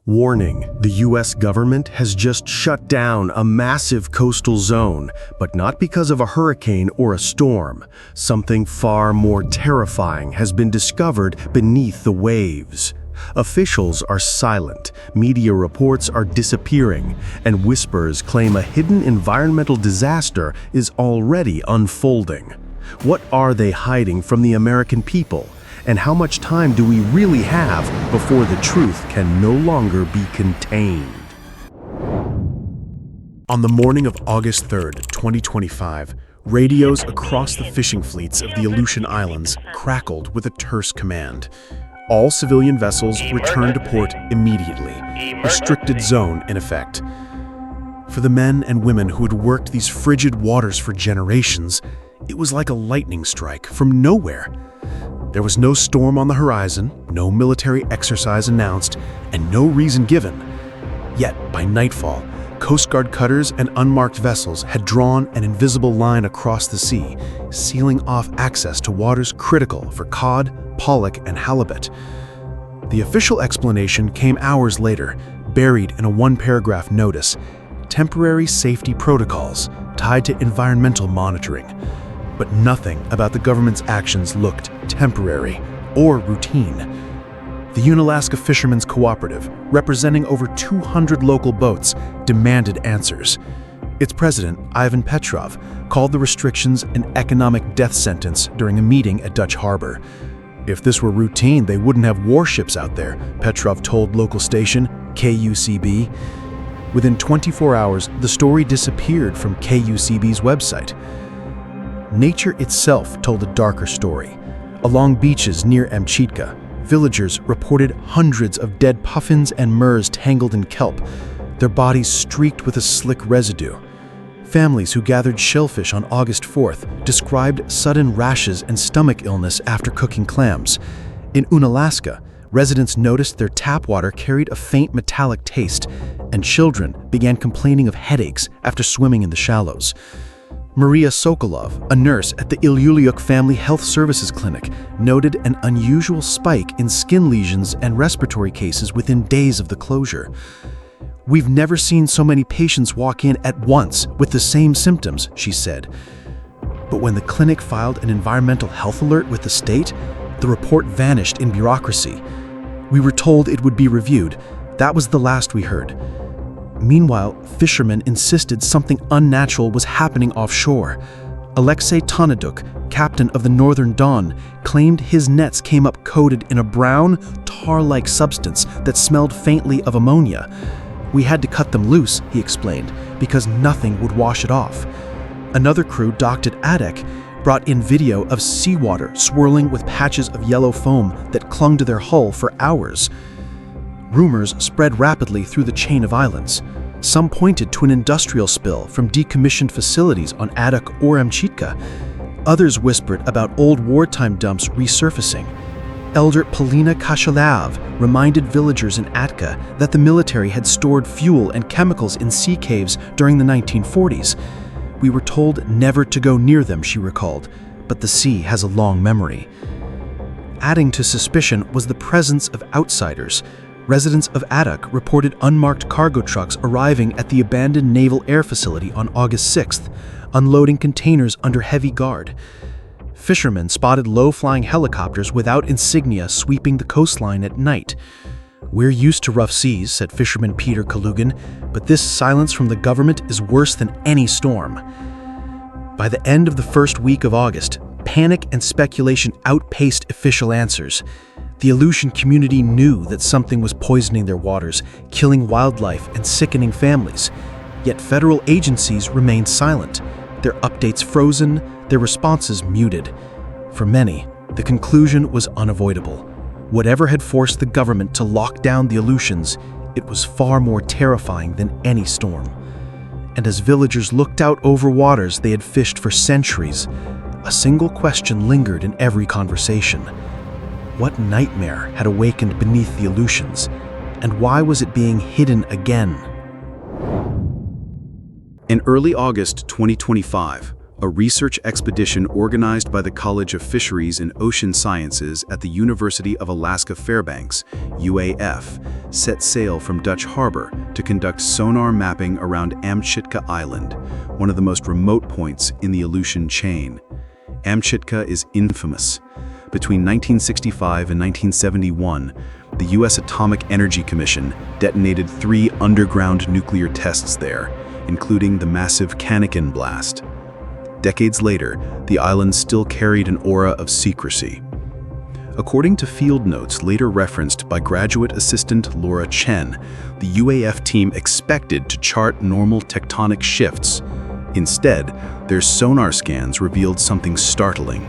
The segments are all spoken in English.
Warning, the US government has just shut down a massive coastal zone, but not because of a hurricane or a storm. Something far more terrifying has been discovered beneath the waves. Officials are silent, media reports are disappearing, and whispers claim a hidden environmental disaster is already unfolding. What are they hiding from the American people? And how much time do we really have before the truth can no longer be contained? On the morning of August 3rd, 2025, radios across the fishing fleets of the Aleutian Islands crackled with a terse command. All civilian vessels return to port immediately. Restricted zone in effect. For the men and women who had worked these frigid waters for generations, it was like a lightning strike from nowhere. There was no storm on the horizon, no military exercise announced, and no reason given. Yet, by nightfall, Coast Guard cutters and unmarked vessels had drawn an invisible line across the sea, sealing off access to waters critical for cod, pollock, and halibut. The official explanation came hours later, buried in a one-paragraph notice: temporary safety protocols tied to environmental monitoring. But nothing about the government's actions looked temporary or routine. The Unalaska Fishermen's Cooperative, representing over 200 local boats, demanded answers. Its president, Ivan Petrov, called the restrictions an economic death sentence during a meeting at Dutch Harbor. If this were routine, they wouldn't have warships out there, Petrov told local station KUCB. Within 24 hours, the story disappeared from KUCB's website. Nature itself told a darker story. Along beaches near Amchitka, villagers reported hundreds of dead puffins and murres tangled in kelp, their bodies streaked with a slick residue. Families who gathered shellfish on August 4th described sudden rashes and stomach illness after cooking clams. In Unalaska, residents noticed their tap water carried a faint metallic taste, and children began complaining of headaches after swimming in the shallows. Maria Sokolov, a nurse at the Ilyuliuk Family Health Services Clinic, noted an unusual spike in skin lesions and respiratory cases within days of the closure. "We've never seen so many patients walk in at once with the same symptoms," she said. But when the clinic filed an environmental health alert with the state, the report vanished in bureaucracy. "We were told it would be reviewed. That was the last we heard." Meanwhile, fishermen insisted something unnatural was happening offshore. Alexei Tonaduk, captain of the Northern Dawn, claimed his nets came up coated in a brown, tar-like substance that smelled faintly of ammonia. "We had to cut them loose," he explained, because nothing would wash it off. Another crew docked at Adek brought in video of seawater swirling with patches of yellow foam that clung to their hull for hours. Rumors spread rapidly through the chain of islands. Some pointed to an industrial spill from decommissioned facilities on Adek or Amchitka. Others whispered about old wartime dumps resurfacing. Elder Polina Kashalav reminded villagers in Atka that the military had stored fuel and chemicals in sea caves during the 1940s. "We were told never to go near them," she recalled, "but the sea has a long memory." Adding to suspicion was the presence of outsiders. Residents of Adek reported unmarked cargo trucks arriving at the abandoned Naval Air Facility on August 6th, unloading containers under heavy guard. Fishermen spotted low-flying helicopters without insignia sweeping the coastline at night. "We're used to rough seas," said fisherman Peter Kalugin, "but this silence from the government is worse than any storm." By the end of the first week of August, panic and speculation outpaced official answers. The Aleutian community knew that something was poisoning their waters, killing wildlife and sickening families. Yet federal agencies remained silent, their updates frozen, their responses muted. For many, the conclusion was unavoidable. Whatever had forced the government to lock down the Aleutians, it was far more terrifying than any storm. And as villagers looked out over waters they had fished for centuries, a single question lingered in every conversation. What nightmare had awakened beneath the Aleutians, and why was it being hidden again? In early August 2025, a research expedition organized by the College of Fisheries and Ocean Sciences at the University of Alaska Fairbanks, UAF, set sail from Dutch Harbor to conduct sonar mapping around Amchitka Island, one of the most remote points in the Aleutian chain. Amchitka is infamous. Between 1965 and 1971, the U.S. Atomic Energy Commission detonated 3 underground nuclear tests there, including the massive Kannakin blast. Decades later, the island still carried an aura of secrecy. According to field notes later referenced by graduate assistant Laura Chen, the UAF team expected to chart normal tectonic shifts. Instead, their sonar scans revealed something startling: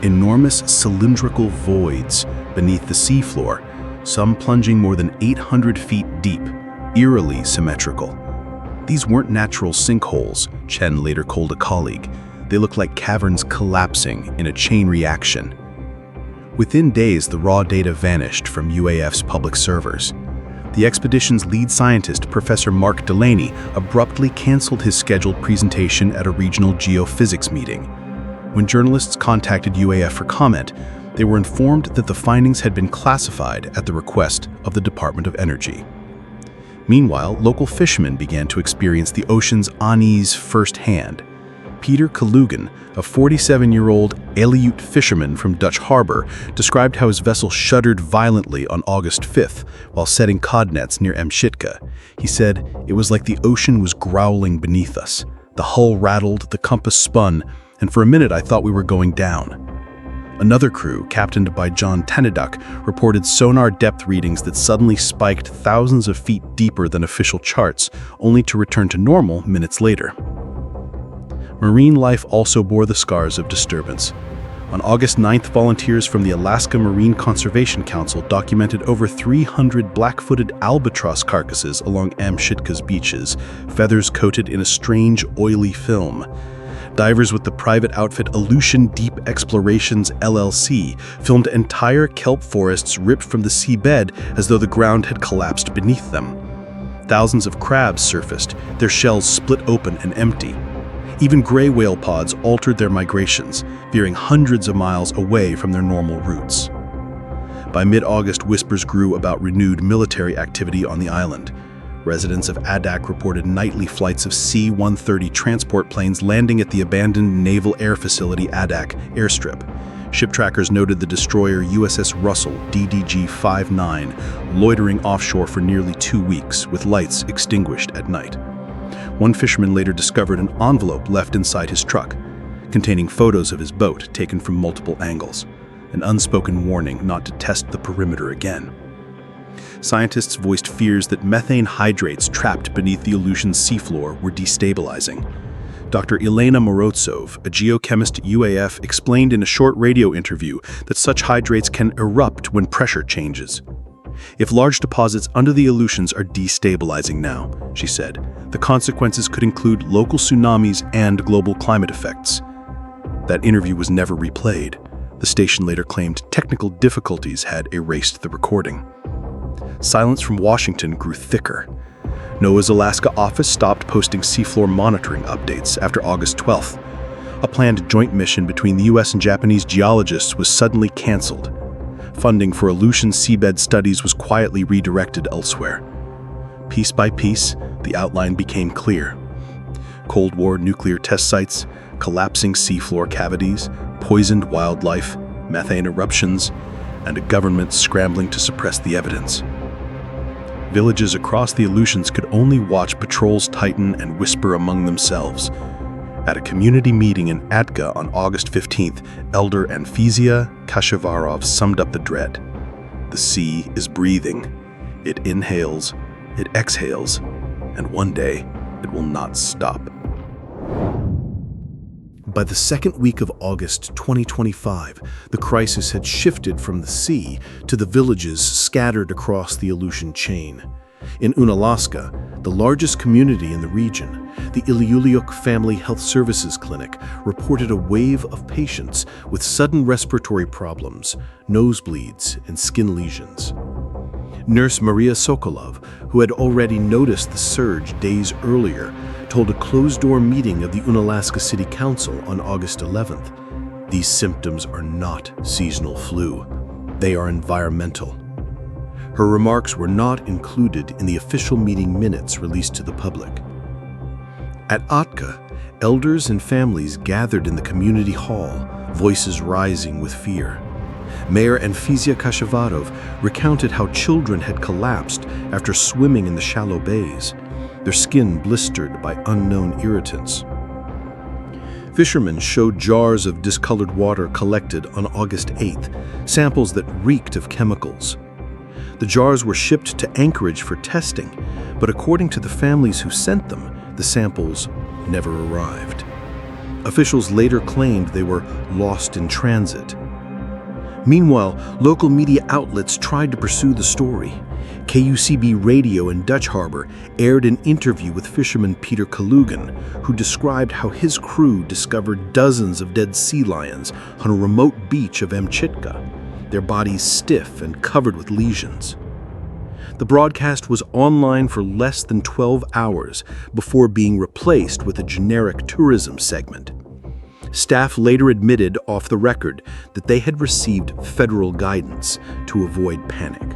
enormous cylindrical voids beneath the seafloor, some plunging more than 800 feet deep, eerily symmetrical. These weren't natural sinkholes, Chen later told a colleague. They looked like caverns collapsing in a chain reaction. Within days, the raw data vanished from UAF's public servers. The expedition's lead scientist, Professor Mark Delaney, abruptly canceled his scheduled presentation at a regional geophysics meeting. When journalists contacted UAF for comment, they were informed that the findings had been classified at the request of the Department of Energy. Meanwhile, local fishermen began to experience the ocean's unease firsthand. Peter Kalugan, a 47-year-old Aleutian fisherman from Dutch Harbor, described how his vessel shuddered violently on August 5th while setting cod nets near Amchitka. He said, "It was like the ocean was growling beneath us. The hull rattled, the compass spun, and for a minute I thought we were going down." Another crew, captained by John Taniduk, reported sonar depth readings that suddenly spiked thousands of feet deeper than official charts, only to return to normal minutes later. Marine life also bore the scars of disturbance. On August 9th, volunteers from the Alaska Marine Conservation Council documented over 300 black-footed albatross carcasses along Amchitka's beaches, feathers coated in a strange, oily film. Divers with the private outfit Aleutian Deep Explorations LLC filmed entire kelp forests ripped from the seabed as though the ground had collapsed beneath them. Thousands of crabs surfaced, their shells split open and empty. Even gray whale pods altered their migrations, veering hundreds of miles away from their normal routes. By mid-August, whispers grew about renewed military activity on the island. Residents of Adak reported nightly flights of C-130 transport planes landing at the abandoned Naval Air Facility Adak airstrip. Ship trackers noted the destroyer USS Russell DDG-59 loitering offshore for nearly 2 weeks, with lights extinguished at night. One fisherman later discovered an envelope left inside his truck, containing photos of his boat taken from multiple angles, an unspoken warning not to test the perimeter again. Scientists voiced fears that methane hydrates trapped beneath the Aleutian seafloor were destabilizing. Dr. Elena Morozov, a geochemist at UAF, explained in a short radio interview that such hydrates can erupt when pressure changes. "If large deposits under the Aleutians are destabilizing now," she said, "the consequences could include local tsunamis and global climate effects." That interview was never replayed. The station later claimed technical difficulties had erased the recording. Silence from Washington grew thicker. NOAA's Alaska office stopped posting seafloor monitoring updates after August 12th. A planned joint mission between the U.S. and Japanese geologists was suddenly canceled. Funding for Aleutian seabed studies was quietly redirected elsewhere. Piece by piece, the outline became clear. Cold War nuclear test sites, collapsing seafloor cavities, poisoned wildlife, methane eruptions, and a government scrambling to suppress the evidence. Villages across the Aleutians could only watch patrols tighten and whisper among themselves. At a community meeting in Atka on August 15th, Elder Anfisia Kashavarov summed up the dread. "The sea is breathing. It inhales, it exhales, and one day it will not stop." By the second week of August 2025, the crisis had shifted from the sea to the villages scattered across the Aleutian chain. In Unalaska, the largest community in the region, the Iliuliuk Family Health Services Clinic reported a wave of patients with sudden respiratory problems, nosebleeds, and skin lesions. Nurse Maria Sokolov, who had already noticed the surge days earlier, told a closed-door meeting of the Unalaska City Council on August 11th, "These symptoms are not seasonal flu. They are environmental." Her remarks were not included in the official meeting minutes released to the public. At Atka, elders and families gathered in the community hall, voices rising with fear. Mayor Anfisia Kashavarov recounted how children had collapsed after swimming in the shallow bays, their skin blistered by unknown irritants. Fishermen showed jars of discolored water collected on August 8th, samples that reeked of chemicals. The jars were shipped to Anchorage for testing, but according to the families who sent them, the samples never arrived. Officials later claimed they were lost in transit. Meanwhile, local media outlets tried to pursue the story. KUCB Radio in Dutch Harbor aired an interview with fisherman Peter Kalugan, who described how his crew discovered dozens of dead sea lions on a remote beach of Amchitka, their bodies stiff and covered with lesions. The broadcast was online for less than 12 hours before being replaced with a generic tourism segment. Staff later admitted off the record that they had received federal guidance to avoid panic.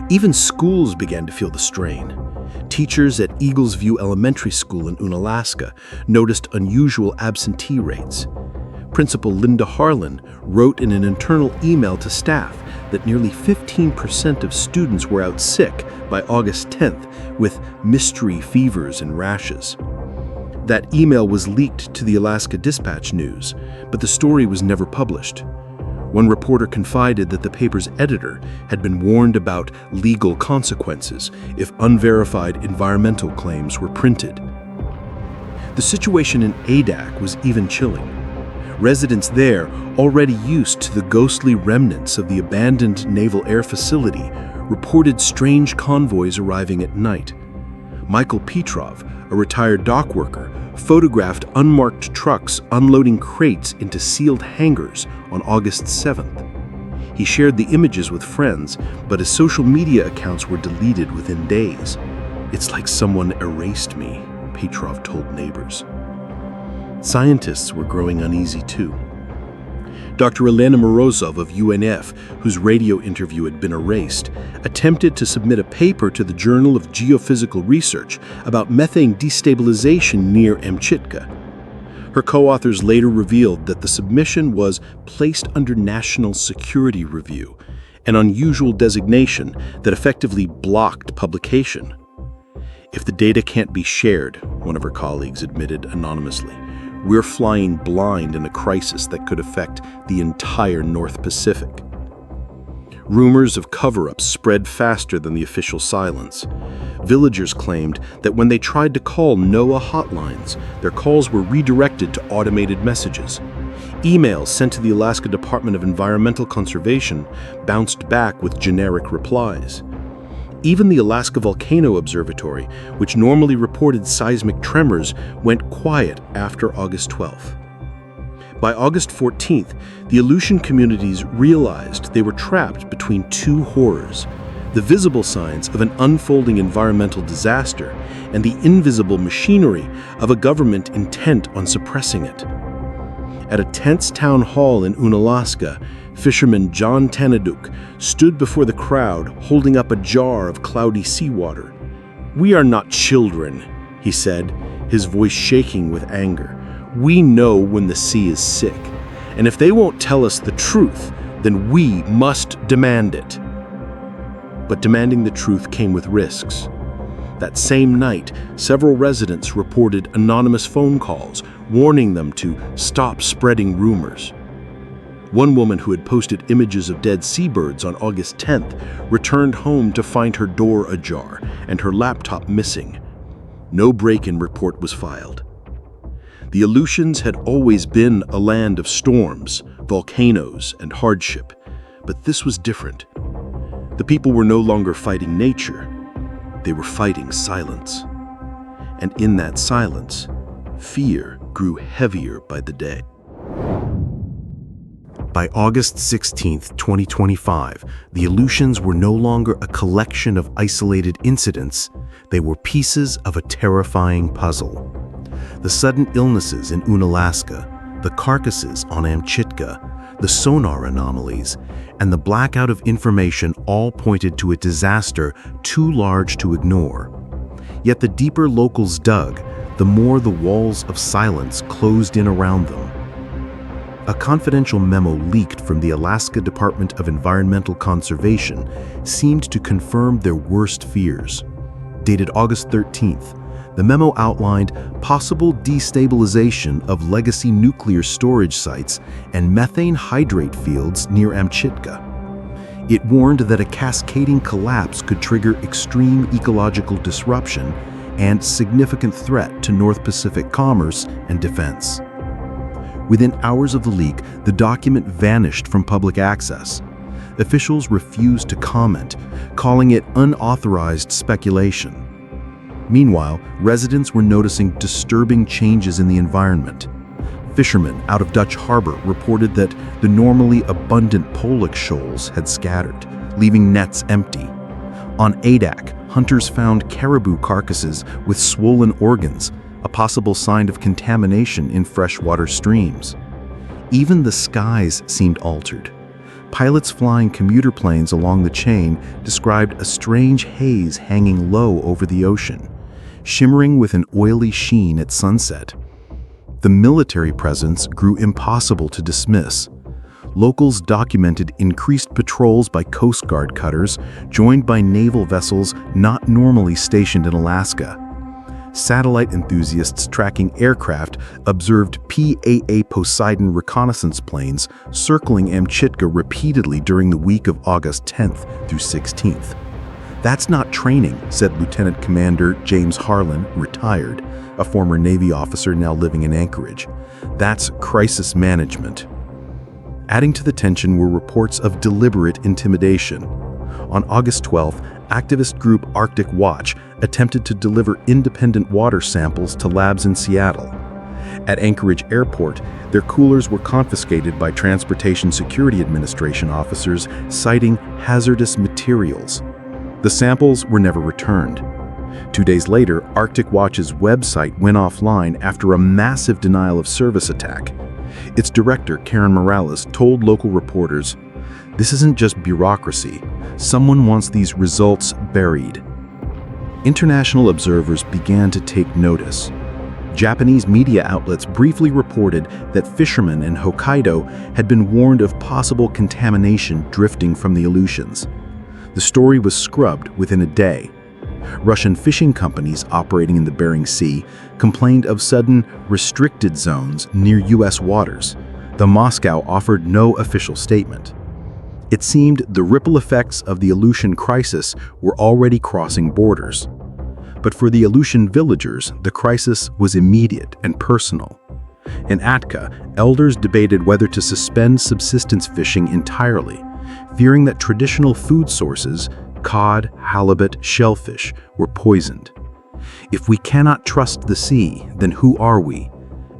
Even schools began to feel the strain. Teachers at Eagles View Elementary School in Unalaska noticed unusual absentee rates. Principal Linda Harlan wrote in an internal email to staff that nearly 15% of students were out sick by August 10th with mystery fevers and rashes. That email was leaked to the Alaska Dispatch News, but the story was never published. One reporter confided that the paper's editor had been warned about legal consequences if unverified environmental claims were printed. The situation in Adak was even chilling. Residents there, already used to the ghostly remnants of the abandoned Naval Air Facility, reported strange convoys arriving at night. Michael Petrov, a retired dock worker, photographed unmarked trucks unloading crates into sealed hangars on August 7th. He shared the images with friends, but his social media accounts were deleted within days. "It's like someone erased me," Petrov told neighbors. Scientists were growing uneasy too. Dr. Elena Morozov of UNF, whose radio interview had been erased, attempted to submit a paper to the Journal of Geophysical Research about methane destabilization near Amchitka. Her co-authors later revealed that the submission was placed under national security review, an unusual designation that effectively blocked publication. "If the data can't be shared," one of her colleagues admitted anonymously, "we're flying blind in a crisis that could affect the entire North Pacific." Rumors of cover-ups spread faster than the official silence. Villagers claimed that when they tried to call NOAA hotlines, their calls were redirected to automated messages. Emails sent to the Alaska Department of Environmental Conservation bounced back with generic replies. Even the Alaska Volcano Observatory, which normally reported seismic tremors, went quiet after August 12th. By August 14th, the Aleutian communities realized they were trapped between two horrors: the visible signs of an unfolding environmental disaster and the invisible machinery of a government intent on suppressing it. At a tense town hall in Unalaska, fisherman John Tanaduk stood before the crowd holding up a jar of cloudy seawater. "We are not children," he said, his voice shaking with anger. "We know when the sea is sick, and if they won't tell us the truth, then we must demand it." But demanding the truth came with risks. That same night, several residents reported anonymous phone calls warning them to stop spreading rumors. One woman who had posted images of dead seabirds on August 10th returned home to find her door ajar and her laptop missing. No break-in report was filed. The Aleutians had always been a land of storms, volcanoes, and hardship, but this was different. The people were no longer fighting nature. They were fighting silence. And in that silence, fear grew heavier by the day. By August 16, 2025, the Aleutians were no longer a collection of isolated incidents. They were pieces of a terrifying puzzle. The sudden illnesses in Unalaska, the carcasses on Amchitka, the sonar anomalies, and the blackout of information all pointed to a disaster too large to ignore. Yet the deeper locals dug, the more the walls of silence closed in around them. A confidential memo leaked from the Alaska Department of Environmental Conservation seemed to confirm their worst fears. Dated August 13th, the memo outlined possible destabilization of legacy nuclear storage sites and methane hydrate fields near Amchitka. It warned that a cascading collapse could trigger extreme ecological disruption and significant threat to North Pacific commerce and defense. Within hours of the leak, the document vanished from public access. Officials refused to comment, calling it unauthorized speculation. Meanwhile, residents were noticing disturbing changes in the environment. Fishermen out of Dutch Harbor reported that the normally abundant pollock shoals had scattered, leaving nets empty. On Adak, hunters found caribou carcasses with swollen organs, a possible sign of contamination in freshwater streams. Even the skies seemed altered. Pilots flying commuter planes along the chain described a strange haze hanging low over the ocean, shimmering with an oily sheen at sunset. The military presence grew impossible to dismiss. Locals documented increased patrols by Coast Guard cutters, joined by naval vessels not normally stationed in Alaska. Satellite enthusiasts tracking aircraft observed PAA Poseidon reconnaissance planes circling Amchitka repeatedly during the week of August 10th through 16th. "That's not training," said Lieutenant Commander James Harlan, retired, a former Navy officer now living in Anchorage. "That's crisis management." Adding to the tension were reports of deliberate intimidation. On August 12th, activist group Arctic Watch attempted to deliver independent water samples to labs in Seattle. At Anchorage Airport, their coolers were confiscated by Transportation Security Administration officers, citing hazardous materials. The samples were never returned. 2 days later, Arctic Watch's website went offline after a massive denial of service attack. Its director, Karen Morales, told local reporters, "This isn't just bureaucracy. Someone wants these results buried." International observers began to take notice. Japanese media outlets briefly reported that fishermen in Hokkaido had been warned of possible contamination drifting from the Aleutians. The story was scrubbed within a day. Russian fishing companies operating in the Bering Sea complained of sudden restricted zones near U.S. waters, though Moscow offered no official statement. It seemed the ripple effects of the Aleutian crisis were already crossing borders. But for the Aleutian villagers, the crisis was immediate and personal. In Atka, elders debated whether to suspend subsistence fishing entirely, fearing that traditional food sources, cod, halibut, shellfish, were poisoned. "If we cannot trust the sea, then who are we?"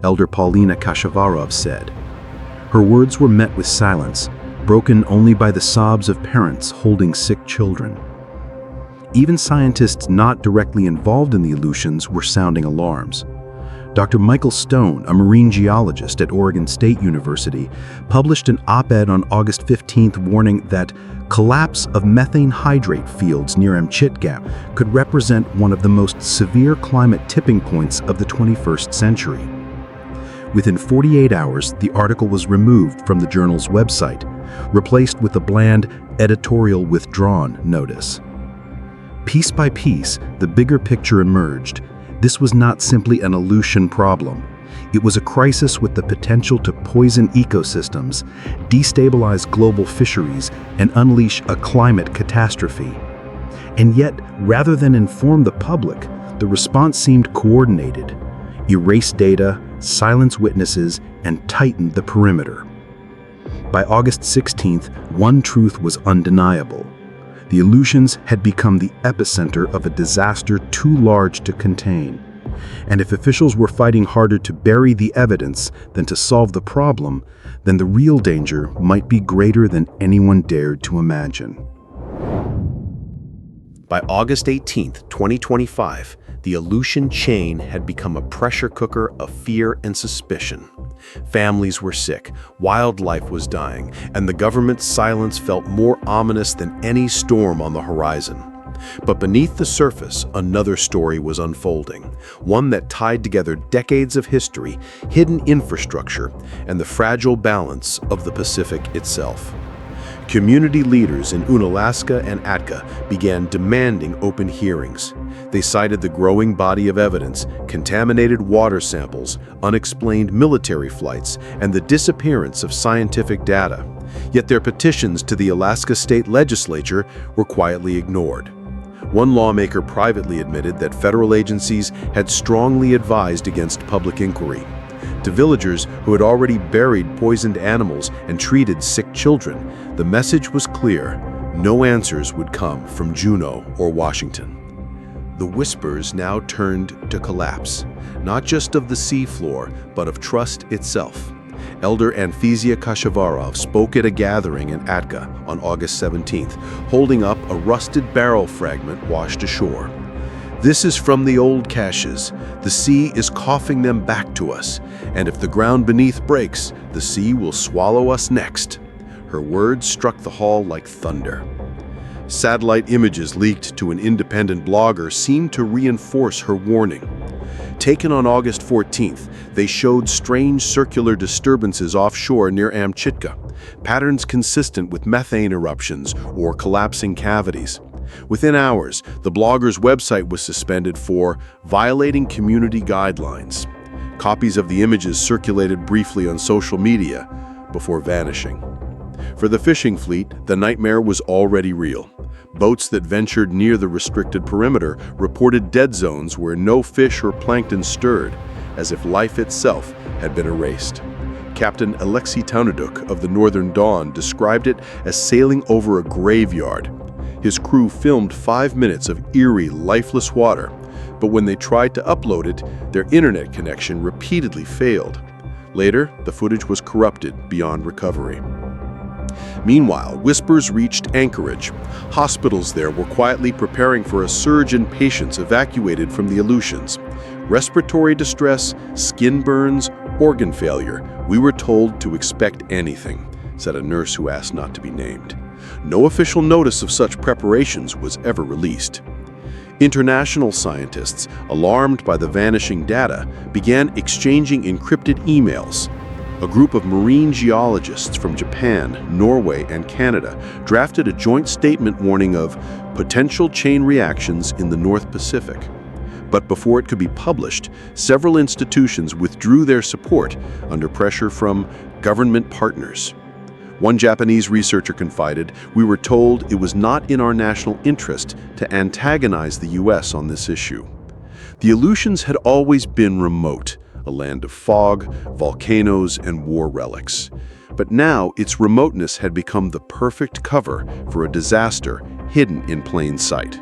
Elder Paulina Kashavarov said. Her words were met with silence, broken only by the sobs of parents holding sick children. Even scientists not directly involved in the Aleutians were sounding alarms. Dr. Michael Stone, a marine geologist at Oregon State University, published an op-ed on August 15th warning that collapse of methane hydrate fields near Amchitka could represent one of the most severe climate tipping points of the 21st century. Within 48 hours, the article was removed from the journal's website, replaced with a bland editorial withdrawn notice. Piece by piece, the bigger picture emerged. This was not simply an Aleutian problem. It was a crisis with the potential to poison ecosystems, destabilize global fisheries, and unleash a climate catastrophe. And yet, rather than inform the public, the response seemed coordinated. Erase data, silence witnesses, and tighten the perimeter. By August 16th, one truth was undeniable. The Aleutians had become the epicenter of a disaster too large to contain. And if officials were fighting harder to bury the evidence than to solve the problem, then the real danger might be greater than anyone dared to imagine. By August 18, 2025, the Aleutian chain had become a pressure cooker of fear and suspicion. Families were sick, wildlife was dying, and the government's silence felt more ominous than any storm on the horizon. But beneath the surface, another story was unfolding, one that tied together decades of history, hidden infrastructure, and the fragile balance of the Pacific itself. Community leaders in Unalaska and Atka began demanding open hearings. They cited the growing body of evidence, contaminated water samples, unexplained military flights, and the disappearance of scientific data. Yet their petitions to the Alaska State Legislature were quietly ignored. One lawmaker privately admitted that federal agencies had strongly advised against public inquiry. To villagers who had already buried poisoned animals and treated sick children, the message was clear: no answers would come from Juneau or Washington. The whispers now turned to collapse, not just of the seafloor, but of trust itself. Elder Anthesia Kashavarov spoke at a gathering in Atka on August 17th, holding up a rusted barrel fragment washed ashore. "This is from the old caches. The sea is coughing them back to us, and if the ground beneath breaks, the sea will swallow us next." Her words struck the hall like thunder. Satellite images leaked to an independent blogger seemed to reinforce her warning. Taken on August 14th, they showed strange circular disturbances offshore near Amchitka, patterns consistent with methane eruptions or collapsing cavities. Within hours, the blogger's website was suspended for violating community guidelines. Copies of the images circulated briefly on social media before vanishing. For the fishing fleet, the nightmare was already real. Boats that ventured near the restricted perimeter reported dead zones where no fish or plankton stirred, as if life itself had been erased. Captain Alexei Taunaduk of the Northern Dawn described it as sailing over a graveyard. His crew filmed 5 minutes of eerie, lifeless water, but when they tried to upload it, their internet connection repeatedly failed. Later, the footage was corrupted beyond recovery. Meanwhile, whispers reached Anchorage. Hospitals there were quietly preparing for a surge in patients evacuated from the Aleutians. Respiratory distress, skin burns, organ failure. "We were told to expect anything," said a nurse who asked not to be named. No official notice of such preparations was ever released. International scientists, alarmed by the vanishing data, began exchanging encrypted emails. A group of marine geologists from Japan, Norway, and Canada drafted a joint statement warning of potential chain reactions in the North Pacific. But before it could be published, several institutions withdrew their support under pressure from government partners. One Japanese researcher confided, "We were told it was not in our national interest to antagonize the US on this issue." The Aleutians had always been remote, a land of fog, volcanoes, and war relics. But now its remoteness had become the perfect cover for a disaster hidden in plain sight.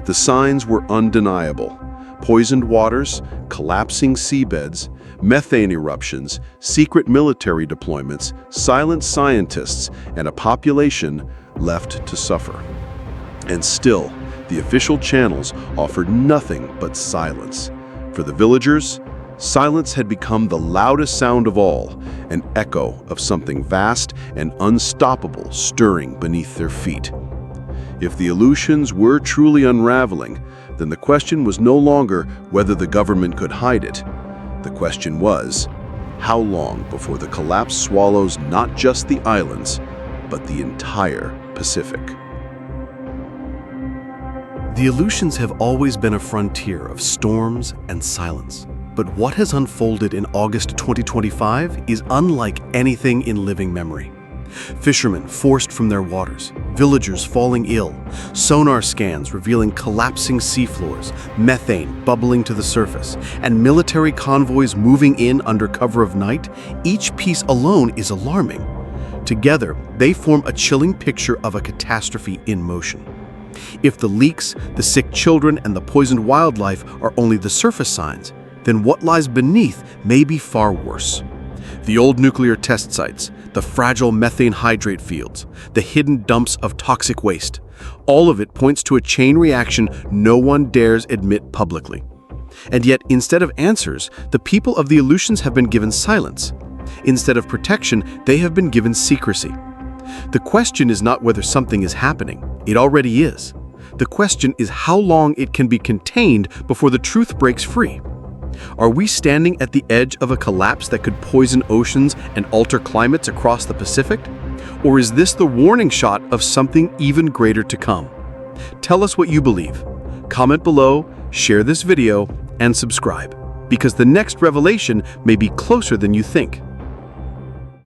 The signs were undeniable: poisoned waters, collapsing seabeds, methane eruptions, secret military deployments, silent scientists, and a population left to suffer. And still, the official channels offered nothing but silence. For the villagers, silence had become the loudest sound of all, an echo of something vast and unstoppable stirring beneath their feet. If the Aleutians were truly unraveling, then the question was no longer whether the government could hide it. The question was, how long before the collapse swallows not just the islands, but the entire Pacific? The Aleutians have always been a frontier of storms and silence. But what has unfolded in August 2025 is unlike anything in living memory. Fishermen forced from their waters, villagers falling ill, sonar scans revealing collapsing seafloors, methane bubbling to the surface, and military convoys moving in under cover of night, each piece alone is alarming. Together, they form a chilling picture of a catastrophe in motion. If the leaks, the sick children, and the poisoned wildlife are only the surface signs, then what lies beneath may be far worse. The old nuclear test sites, the fragile methane hydrate fields, the hidden dumps of toxic waste. All of it points to a chain reaction no one dares admit publicly. And yet, instead of answers, the people of the Aleutians have been given silence. Instead of protection, they have been given secrecy. The question is not whether something is happening. It already is. The question is how long it can be contained before the truth breaks free. Are we standing at the edge of a collapse that could poison oceans and alter climates across the Pacific? Or is this the warning shot of something even greater to come? Tell us what you believe. Comment below, share this video, and subscribe, because the next revelation may be closer than you think.